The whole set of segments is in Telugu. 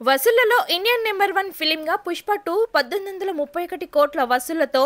వసూళ్లలో ఇండియన్ నెంబర్ 1 ఫిలింగా పుష్ప 2 1831 కోట్ల వసూళ్లతో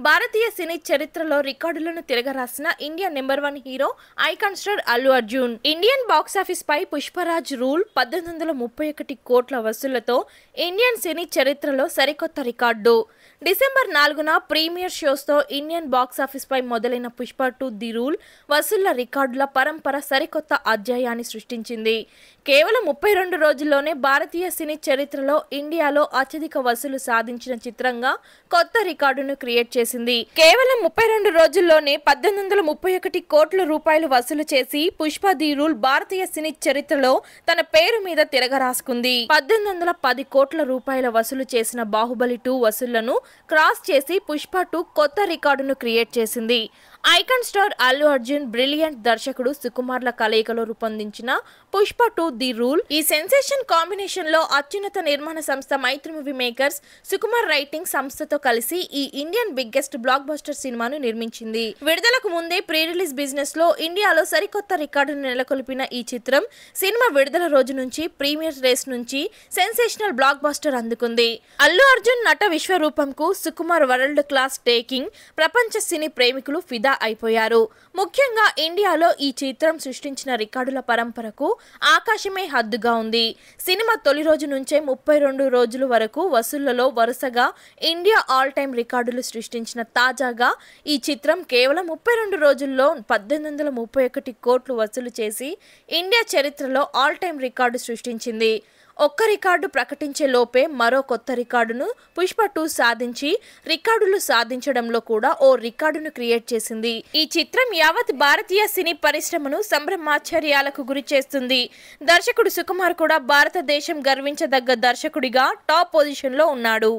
భారతీయ సినీ చరిత్రలో రికార్డులను తిరగరాసిన Indian number 1 hero icon star Allu Arjun. Indian box office పై పుష్పరాజ్ రూల్ 1831 కోట్ల వసూళ్లతో ఇండియన్ సినీ చరిత్రలో సరికొత్త రికార్డు. డిసెంబర్ 4న ప్రీమియర్ షోస్తో ఇండియన్ బాక్సాఫీస్ పై మొదలైన పుష్ప 2 ది రూల్ వసూళ్ల రికార్డుల పరంపర సరికొత్త అధ్యాయాన్ని సృష్టించింది. కేవలం 32 రోజుల్లోనే భారతీయ సినీ చరిత్రలో ఇండియాలో అత్యధిక వసూలు సాధించిన చిత్రంగా కొత్త రికార్డును క్రియేట్ చేసింది. కేవలం 32 రోజుల్లోనే 1831 కోట్ల రూపాయలు వసూలు చేసి పుష్ప ది రూల్ భారతీయ సినీ చరిత్రలో తన పేరు మీద తిరగరాసుకుంది. 1810 కోట్ల రూపాయల వసూలు చేసిన బాహుబలి 2 వసూళ్లను క్రాస్ చేసి పుష్ప 2 కొత్త రికార్డును క్రియేట్ చేసింది. Icon star Allu Arjun, brilliant దర్శకుడు సుకుమార్ల కలయికలో రూపొందించిన పుష్ప 2 ది రూల్ ఈ సెన్సేషన్ కాంబినేషన్ లో అత్యున్నత నిర్మాణ సంస్థ మైత్రి మూవీ మేకర్స్, సుకుమార్ రైటింగ్ సంస్థతో కలిసి ఈ ఇండియన్ బిగ్గెస్ట్ బ్లాక్ బస్టర్ సినిమాను నిర్మించింది. విడుదలకు ముందే ప్రీ రిలీజ్ బిజినెస్ లో ఇండియాలో సరికొత్త రికార్డును నెలకొల్పిన ఈ చిత్రం సినిమా విడుదల రోజు నుంచి ప్రీమియర్ రేస్ నుంచి సెన్సేషనల్ బ్లాక్ బస్టర్ అందుకుంది. అల్లు అర్జున్ నట విశ్వరూపంకు సుకుమార్ వరల్డ్ క్లాస్ టేకింగ్ ప్రపంచ సినీ ప్రేమికులు ఫిదా అయిపోయారు. ముఖ్యంగా ఇండియాలో ఈ చిత్రం సృష్టించిన రికార్డుల పరంపరకు ఆకాశమే హద్దుగా ఉంది. సినిమా తొలి రోజు నుంచే 32 రోజుల వరకు వసూళ్లలో వరుసగా ఇండియా ఆల్ టైమ్ రికార్డులు సృష్టించిన తాజాగా ఈ చిత్రం కేవలం 32 రోజుల్లో 1831 కోట్లు వసూలు చేసి ఇండియా చరిత్రలో ఆల్ టైమ్ రికార్డు సృష్టించింది. ఒక్క రికార్డు ప్రకటించే లోపే మరో కొత్త రికార్డును పుష్ప 2 సాధించి రికార్డులు సాధించడంలో కూడా ఓ రికార్డును క్రియేట్ చేసింది. ఈ చిత్రం యావత్ భారతీయ సినీ పరిశ్రమను సంభ్రమాశ్చర్యాలకు గురి చేస్తుంది. దర్శకుడు సుకుమార్ కూడా భారతదేశం గర్వించదగ్గ దర్శకుడిగా టాప్ పొజిషన్ లో ఉన్నాడు.